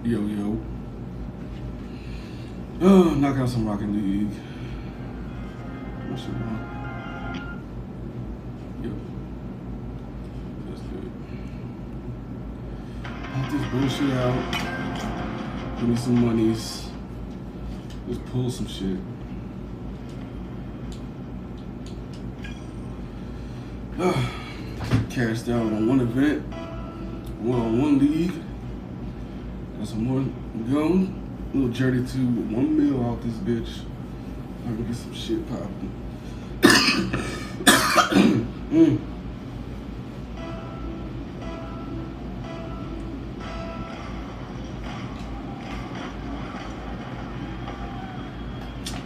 Yo, yo. Oh, knock out some Rocket League. What's your wrong? Yo. That's good. Pop this bullshit out. Give me some monies. Just pull some shit. Cashed out on one event. One league. Got some more going. A little journey to 1 mil out this bitch. I'm gonna get some shit popping.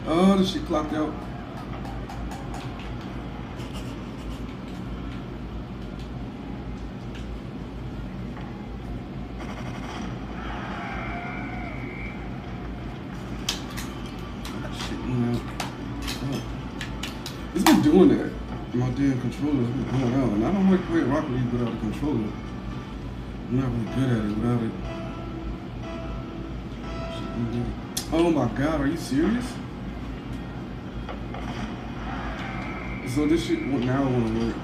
Oh, this shit clocked out. It's been doing that. My damn controller's been going out, and I don't like playing Rocket League without a controller. I'm not really good at it without it. Oh my god, are you serious? So this shit now wanna work.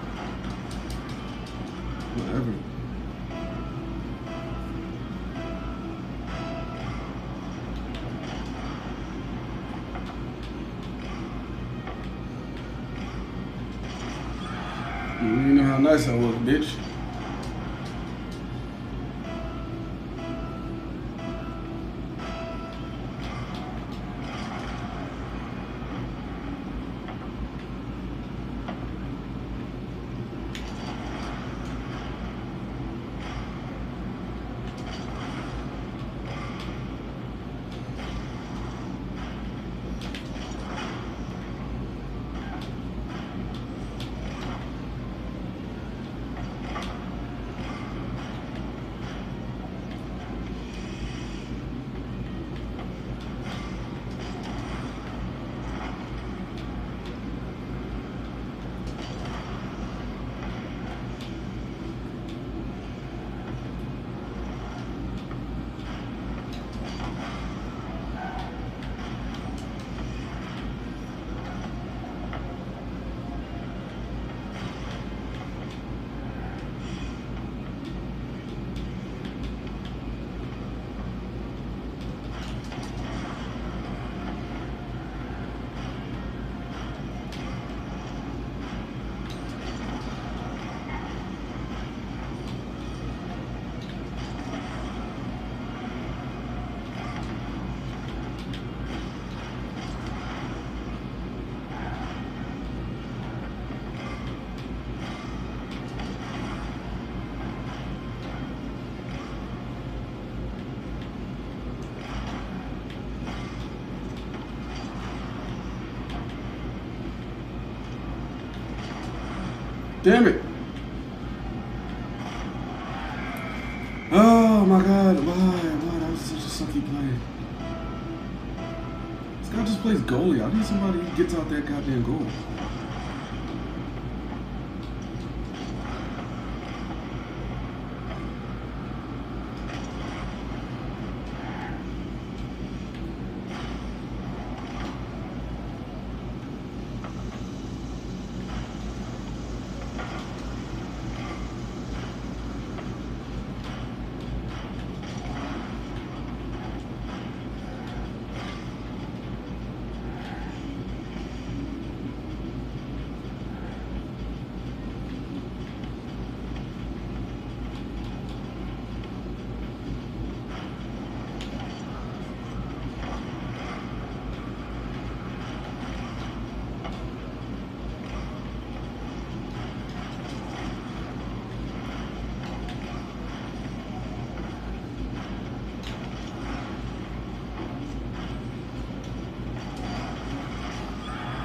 Whatever. You know how nice I was, bitch. Damn it. Oh my god, why? That was such a sucky play. This guy just plays goalie. I need somebody who gets out that goddamn goal.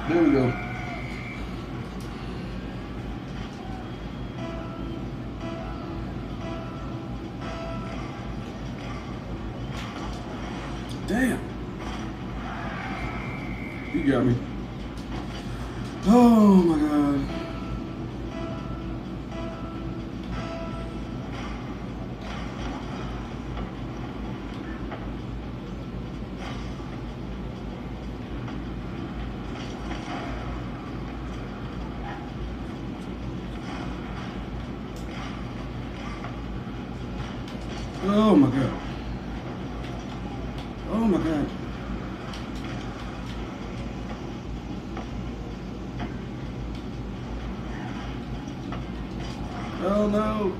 There we go. Damn. You got me. Oh my god. Oh my god. Oh my god. Oh no.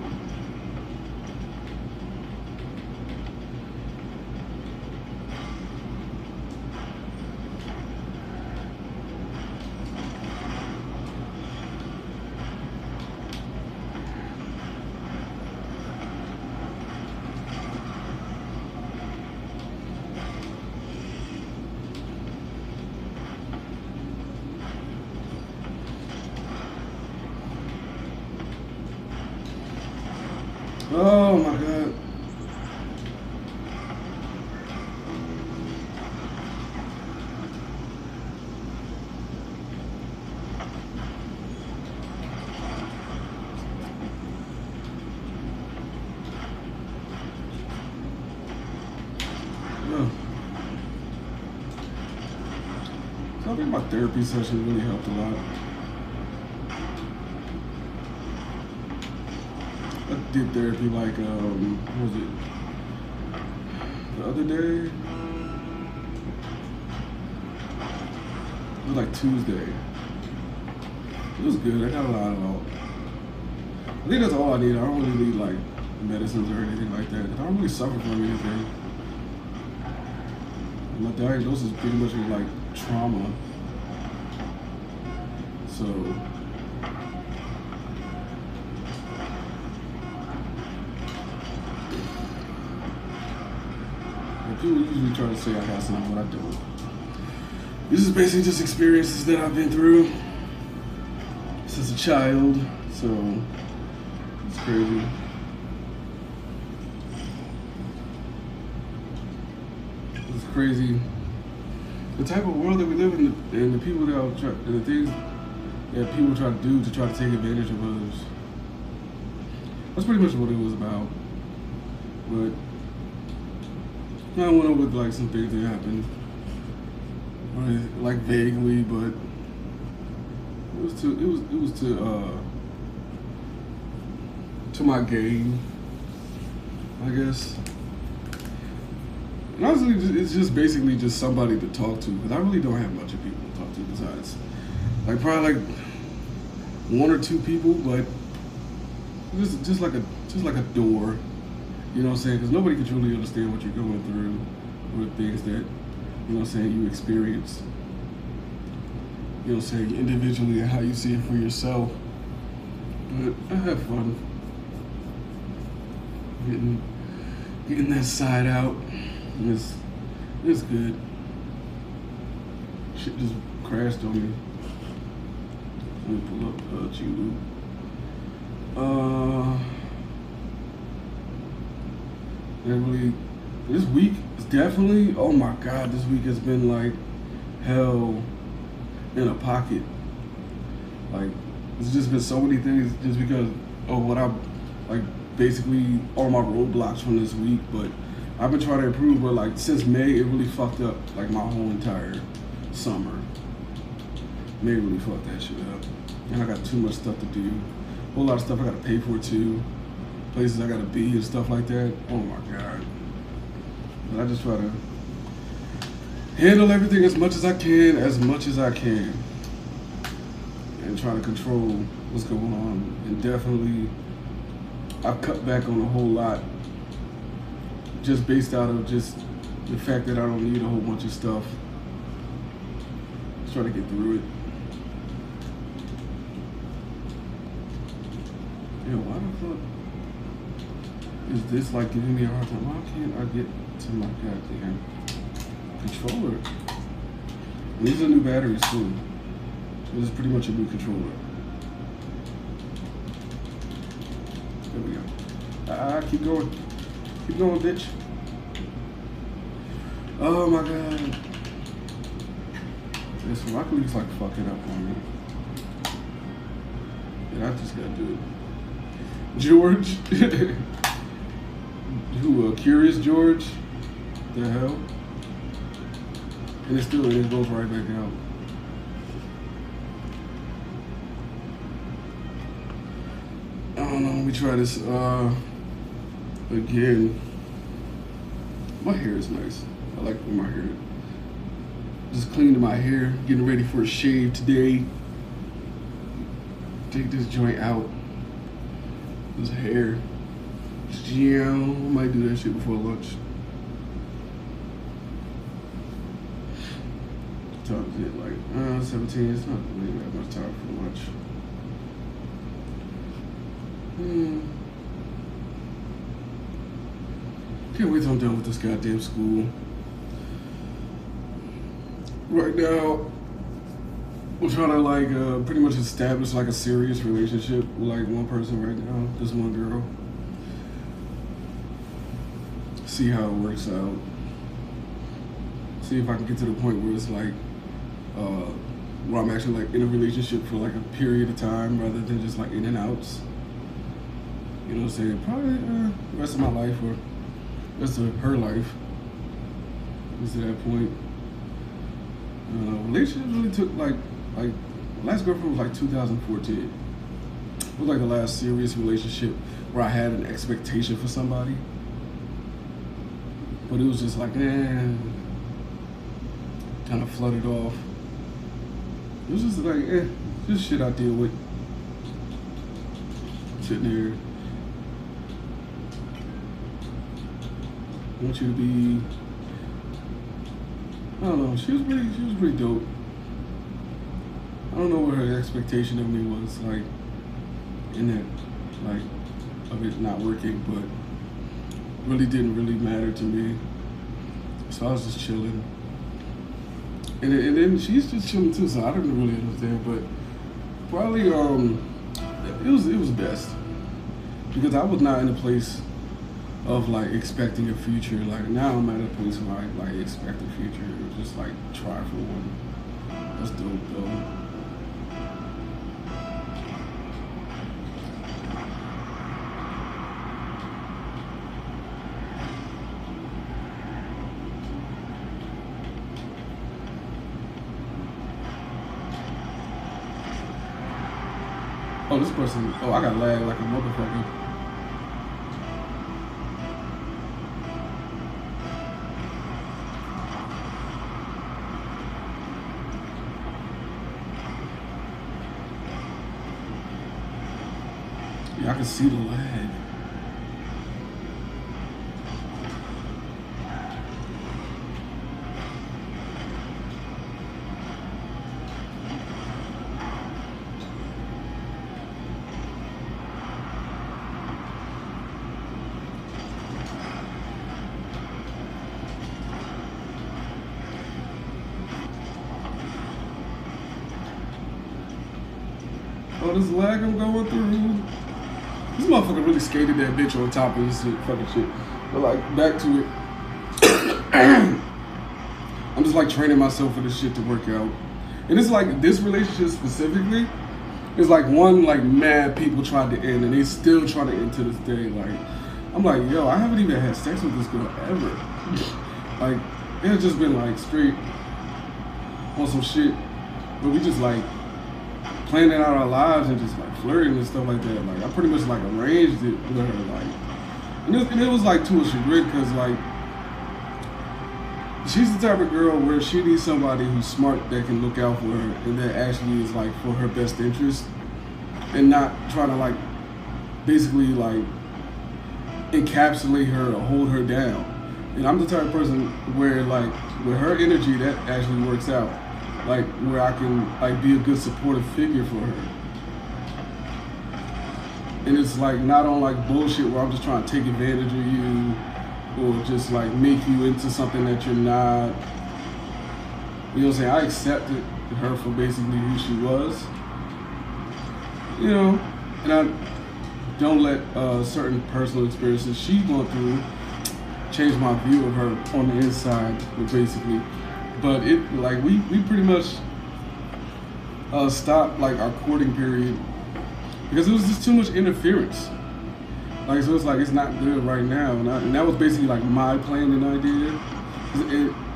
Oh my god. Yeah. So I think my therapy session really helped a lot. I did therapy like what was it? The other day? It was like Tuesday. It was good. I got a lot of all. I think that's all I need. I don't really need like medicines or anything like that. I don't really suffer from anything. My diagnosis pretty much was like trauma. So people usually try to say I got something, but I don't. This is basically just experiences that I've been through since a child, so it's crazy. It's crazy. The type of world that we live in, and the people that try, and the things that people try to do to try to take advantage of others. That's pretty much what it was about. But I went over like some things that happened, like vaguely, but it was to my gain, I guess. And honestly, it's just basically just somebody to talk to, because I really don't have much of people to talk to besides, like probably like one or two people, but just like a door, you know what I'm saying? Because nobody can truly understand what you're going through, or things that, you know what I'm saying, you experience. You know what I'm saying, individually, and how you see it for yourself. But I have fun getting that side out. It's good. Shit just crashed on me. Let me pull up G-Loop. Really, this week is definitely, oh my god, this week has been like hell in a pocket. Like, there's just been so many things just because of what I, like, basically all my roadblocks from this week, but I've been trying to improve, but like since May, it really fucked up like my whole entire summer. May really fucked that shit up. And I got too much stuff to do. A whole lot of stuff I gotta pay for too. Places I gotta be and stuff like that. Oh my god. But I just try to handle everything as much as I can, and try to control what's going on. And definitely, I've cut back on a whole lot, just based out of just the fact that I don't need a whole bunch of stuff. Just try to get through it. Yo, why the fuck is this like giving me a hard time? Why can't I get to my goddamn controller? And these are new batteries too. This is pretty much a new controller. There we go. Keep going. Keep going, bitch. Oh my god. This Rocket League's like fucking up on me. And I just gotta do it. George? Who, Curious George? The hell? And it goes right back out. I don't know, let me try this again. My hair is nice. I like my hair. Just cleaning my hair, getting ready for a shave today. Take this joint out. This hair. Yeah, I might do that shit before lunch. What time is it? Like 17. It's not really that much time for lunch. Can't wait till I'm done with this goddamn school. Right now, I'm trying to like pretty much establish like a serious relationship with like one person right now, this one girl. See how it works out. See if I can get to the point where it's like where I'm actually like in a relationship for like a period of time rather than just like in and outs. You know what I'm saying? Probably the rest of my life or the rest of her life. Get to that point. Relationships really took like last girlfriend was like 2014. It was like the last serious relationship where I had an expectation for somebody. But it was just like, kind of flooded off. It was just like, just shit I deal with. Sitting here. I want you to be, I don't know, she was pretty dope. I don't know what her expectation of me was, like, in it, like, of it not working, but really didn't really matter to me. So I was just chilling. And then she's just chilling too, so I didn't really understand, but probably, it was best. Because I was not in a place of like expecting a future. Like now I'm at a place where I like expect a future, just like try for one. That's dope though. Oh, this person, I got lag like a motherfucker. Yeah, I can see the lag. Oh, this lag I'm going through. This motherfucker really skated that bitch on top of this fucking shit. But like, back to it. I'm just like training myself for this shit to work out. And it's like, this relationship specifically is like one like mad people tried to end and they still trying to end to this day. Like, I'm like, yo, I haven't even had sex with this girl ever. Like, it has just been like straight on some shit where we just like planning out our lives and just like flirting and stuff like that. Like I pretty much like arranged it with her, like, and it was like to a chagrin because like she's the type of girl where she needs somebody who's smart that can look out for her and that actually is like for her best interest and not try to like basically like encapsulate her or hold her down. And I'm the type of person where like with her energy that actually works out. Like where I can like be a good supportive figure for her. And it's like not on like bullshit where I'm just trying to take advantage of you or just like make you into something that you're not. You know what I'm saying? I accepted her for basically who she was. You know, and I don't let certain personal experiences she's going through change my view of her on the inside, basically. But it like we pretty much stopped like our courting period because it was just too much interference. Like so, it's like it's not good right now, and that was basically like my plan and idea.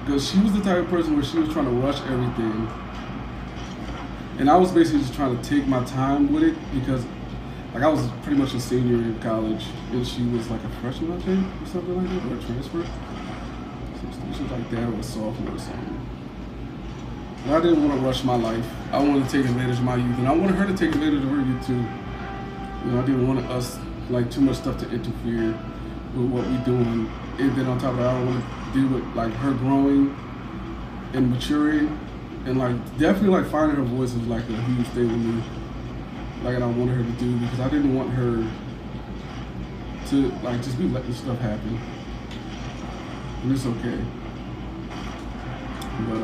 Because she was the type of person where she was trying to rush everything, and I was basically just trying to take my time with it because like I was pretty much a senior in college, and she was like a freshman, I think, or something like that, or a transfer. She was like that or a sophomore or something. And I didn't want to rush my life. I wanted to take advantage of my youth, and I wanted her to take advantage of her youth too. You know, I didn't want us, like, too much stuff to interfere with what we doing. And then on top of that, I don't want to deal with, like, her growing and maturing. And, like, definitely, like, finding her voice was, like, a huge thing with me. Like, and I wanted her to do, because I didn't want her to, like, just be letting stuff happen. And it's okay. But,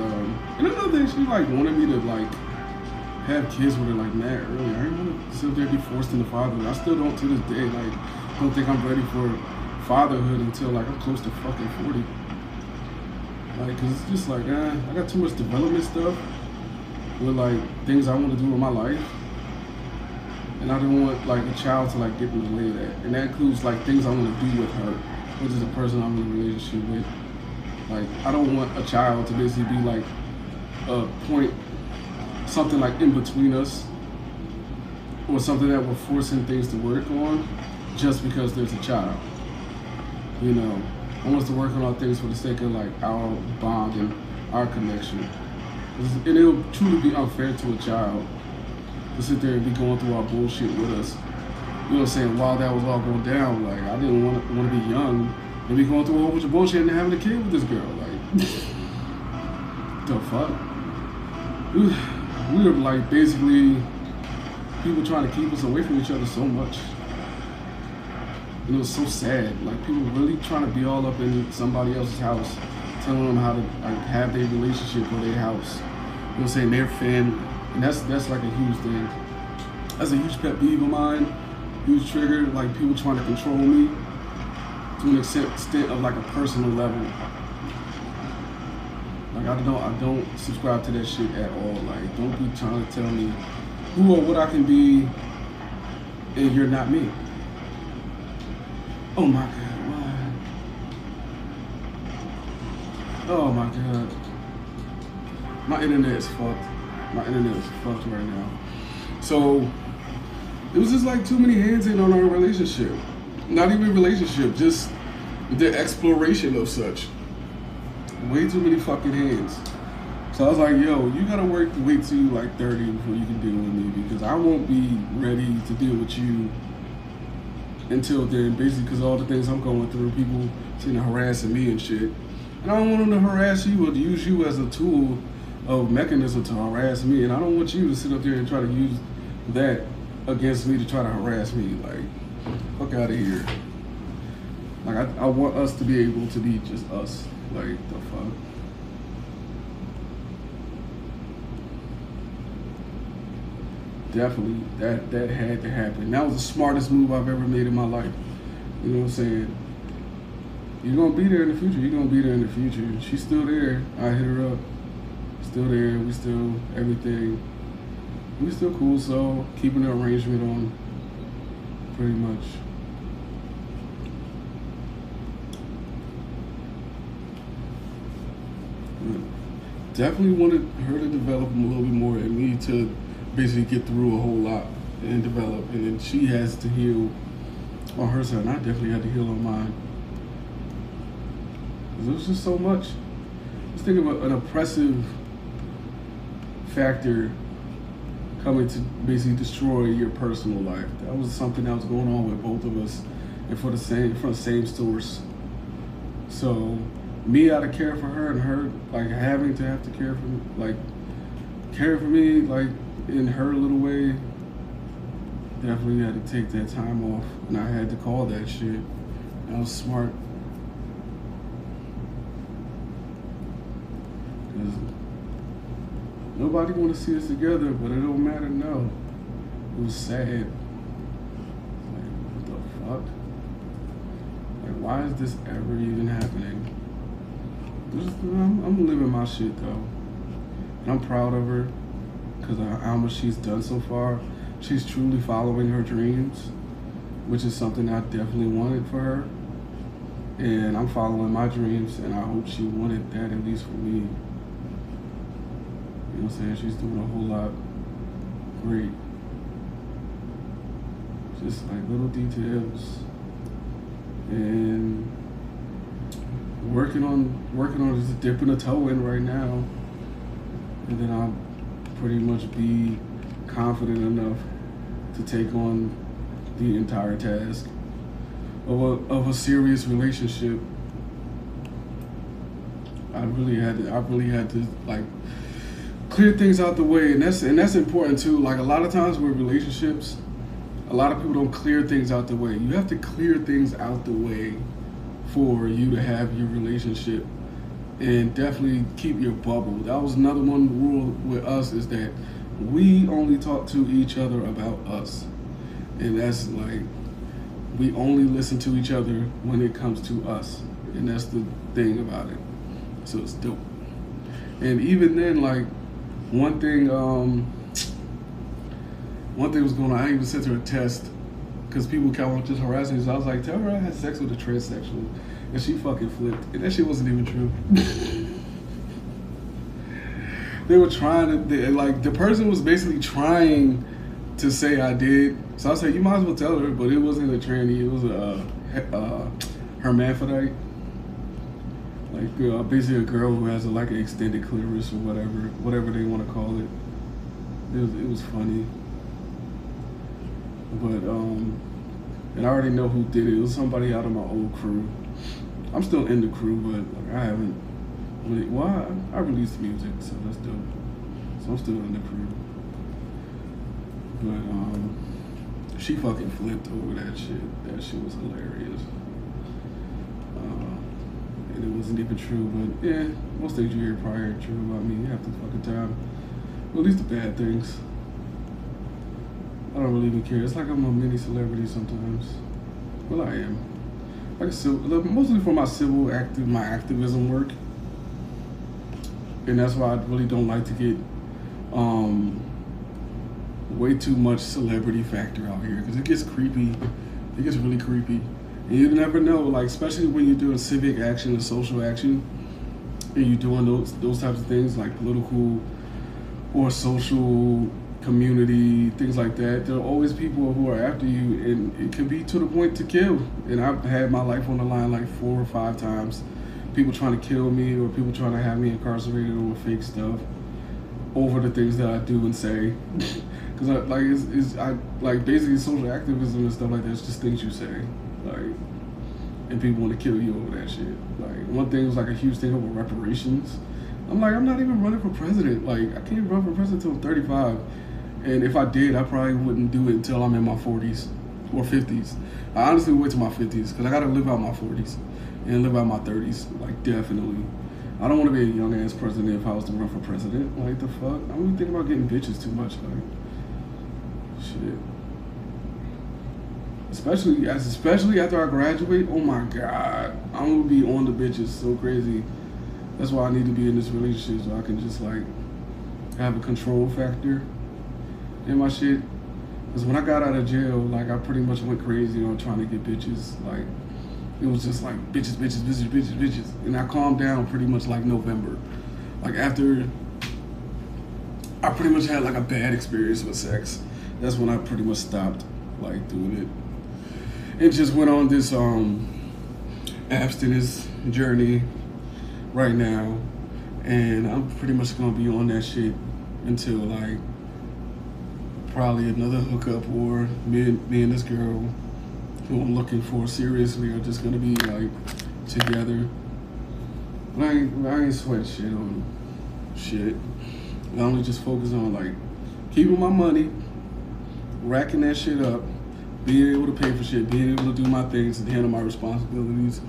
and another thing, she, like, wanted me to, like, have kids with her, like, mad early. I didn't want to sit there and be forced into fatherhood. I still don't to this day. Like, I don't think I'm ready for fatherhood until, like, I'm close to fucking 40. Like, cause it's just like, I got too much development stuff with, like, things I want to do with my life. And I don't want, like, a child to, like, get in the way of that. And that includes, like, things I want to do with her, which is the person I'm in a relationship with. Like, I don't want a child to basically be, like, a point, something, like, in between us, or something that we're forcing things to work on just because there's a child. You know, I want us to work on our things for the sake of, like, our bond and our connection. And it'll truly be unfair to a child to sit there and be going through our bullshit with us. You know what I'm saying? While that was all going down, like, I didn't want to be young and be going through a whole bunch of bullshit and having a kid with this girl. Like, the fuck? We were, like, basically people trying to keep us away from each other so much. And it was so sad. Like, people really trying to be all up in somebody else's house, telling them how to, like, have their relationship or their house. You know what I'm saying? Their family. And that's like a huge thing. That's a huge pet peeve of mine, huge trigger. Like, people trying to control me to an extent of, like, a personal level. Like, I don't subscribe to that shit at all. Like, don't be trying to tell me who or what I can be, and you're not me. Oh my God, why? Oh my God. My internet is fucked. My internet is fucked right now. So, it was just like too many hands in on our relationship. Not even relationship, just the exploration of such. Way too many fucking hands. So I was like, yo, you gotta wait till you like 30 before you can deal with me, because I won't be ready to deal with you until then, basically because all the things I'm going through, people sitting harassing me and shit. And I don't want them to harass you or to use you as a tool of mechanism to harass me. And I don't want you to sit up there and try to use that against me to try to harass me. Like, fuck out of here. Like, I want us to be able to be just us. Like, the fuck? Definitely, that had to happen. That was the smartest move I've ever made in my life. You know what I'm saying? You're gonna be there in the future. You're gonna be there in the future. She's still there. I hit her up. Still there. We still everything. We still cool. So keeping the arrangement on, pretty much. Definitely wanted her to develop a little bit more and me to basically get through a whole lot and develop. And then she has to heal on her side. And I definitely had to heal on mine. It was just so much. Just think about an oppressive factor coming to basically destroy your personal life. That was something that was going on with both of us, and from the same source. So me out of care for her, and her like having to have to care for me, like care for me, like in her little way, definitely had to take that time off, and I had to call that shit. That was smart. Cause nobody want to see us together, but it don't matter now. It was sad. Like, what the fuck? Like, why is this ever even happening? I'm living my shit though, and I'm proud of her because of how much she's done so far. She's truly following her dreams, which is something I definitely wanted for her, and I'm following my dreams, and I hope she wanted that at least for me. You know what I'm saying? She's doing a whole lot great. Just like little details, and working on just dipping a toe in right now, and then I'll pretty much be confident enough to take on the entire task of a serious relationship. I really had to like clear things out the way, and that's important too. Like a lot of times with relationships, a lot of people don't clear things out the way. You have to clear things out the way for you to have your relationship, and definitely keep your bubble. That was another one rule with us, is that we only talk to each other about us, and that's like we only listen to each other when it comes to us, and that's the thing about it. So it's dope. And even then, like one thing was going on. I even sent her a test because people kept on just harassing me. So I was like, tell her I had sex with a transsexual, and she fucking flipped. And that shit wasn't even true. They were trying to, like, the person was basically trying to say I did. So I said, you might as well tell her, but it wasn't a tranny. It was a hermaphrodite. Like basically a girl who has like an extended clitoris or whatever they want to call it. It was funny, but and I already know who did it. It was somebody out of my old crew. I'm still in the crew, but like, I haven't really. Well, I released music, so that's dope. So I'm still in the crew, but she fucking flipped over that shit. That shit was hilarious. And it wasn't even true, but yeah, most things you hear prior are true about me half the fucking time. Well, at least the bad things. I don't really even care. It's like I'm a mini celebrity sometimes. Well, I am. Like mostly for my my activism work, and that's why I really don't like to get way too much celebrity factor out here, because it gets creepy. It gets really creepy. And you never know, like, especially when you're doing civic action and social action, and you're doing those types of things, like political or social, community, things like that. There are always people who are after you, and it can be to the point to kill. And I've had my life on the line like 4 or 5 times. People trying to kill me, or people trying to have me incarcerated over fake stuff, over the things that I do and say. Because I like basically social activism and stuff like that. It's just things you say. Like, and people want to kill you over that shit. Like, one thing was like a huge thing over reparations. I'm like, I'm not even running for president. Like, I can't run for president until I'm 35. And if I did, I probably wouldn't do it until I'm in my 40s or 50s. I honestly wait till my 50s, because I got to live out my 40s and live out my 30s. Like, definitely. I don't want to be a young ass president if I was to run for president. Like, the fuck? I'm even thinking about getting bitches too much. Like, shit. Especially after I graduate, oh my God, I'm gonna be on the bitches so crazy. That's why I need to be in this relationship, so I can just like have a control factor in my shit. Because when I got out of jail, like I pretty much went crazy on trying to get bitches. Like it was just like bitches, and I calmed down pretty much like November. Like after I pretty much had like a bad experience with sex, that's when I pretty much stopped like doing it. And just went on this abstinence journey right now, and I'm pretty much gonna be on that shit until like probably another hookup, or me and this girl who I'm looking for seriously are just gonna be like together. I ain't sweating shit on shit. I only just focus on like keeping my money, racking that shit up, being able to pay for shit, being able to do my things and handle my responsibilities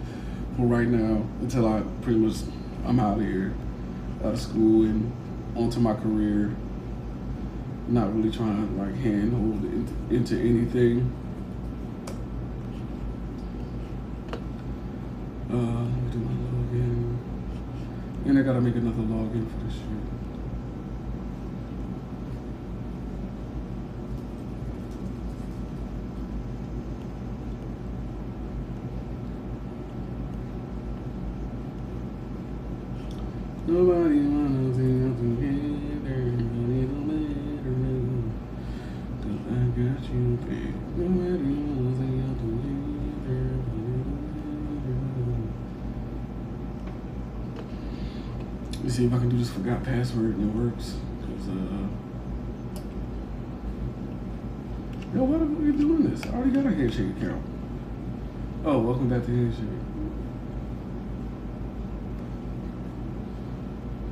for right now until I pretty much I'm out of here, out of school and onto my career. Not really trying to like handhold into anything. Let me do my login. And I gotta make another login for this shit. Nobody wanna see us together, but it don't matter, 'cause I got you, babe. Nobody wanna see us together, but it don't matter. me see if I can do this forgot password and it works. Cause yo, why are we doing this? I already got a handshake account. Oh, welcome back to handshake.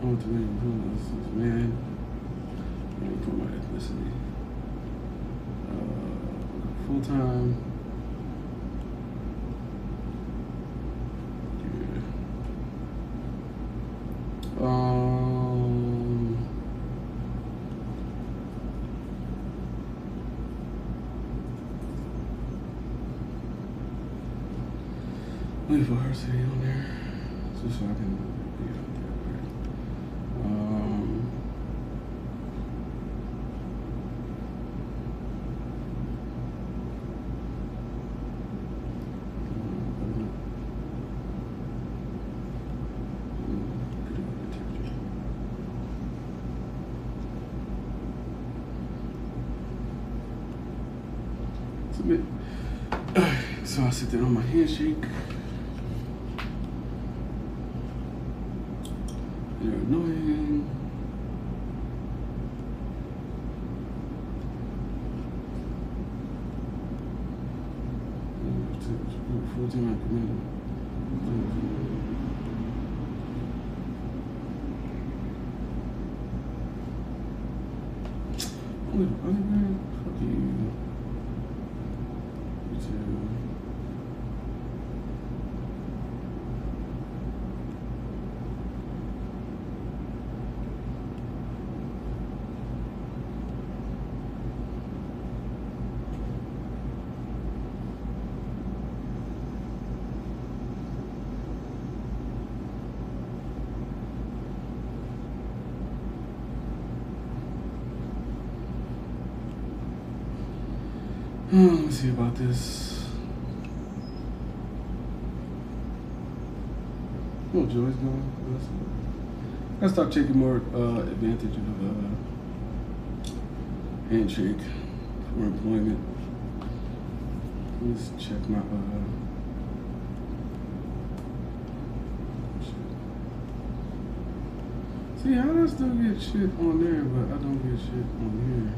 I want to make man. Let me put my ethnicity. Full time. Wait for her to be on there, just so I can be on there. Submit. So I sit there on my handshake. You're annoying. Full-time commander. Fuck you. Let me see about this. Oh, Joy's going. I start taking more advantage of handshake for employment. Let's check my see, I still get shit on there, but I don't get shit on here.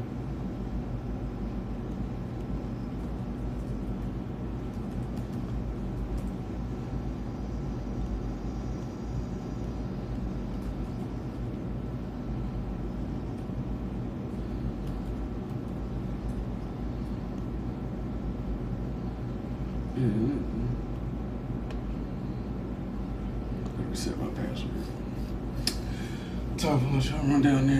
Reset my password. Time for lunch. I'll run down there.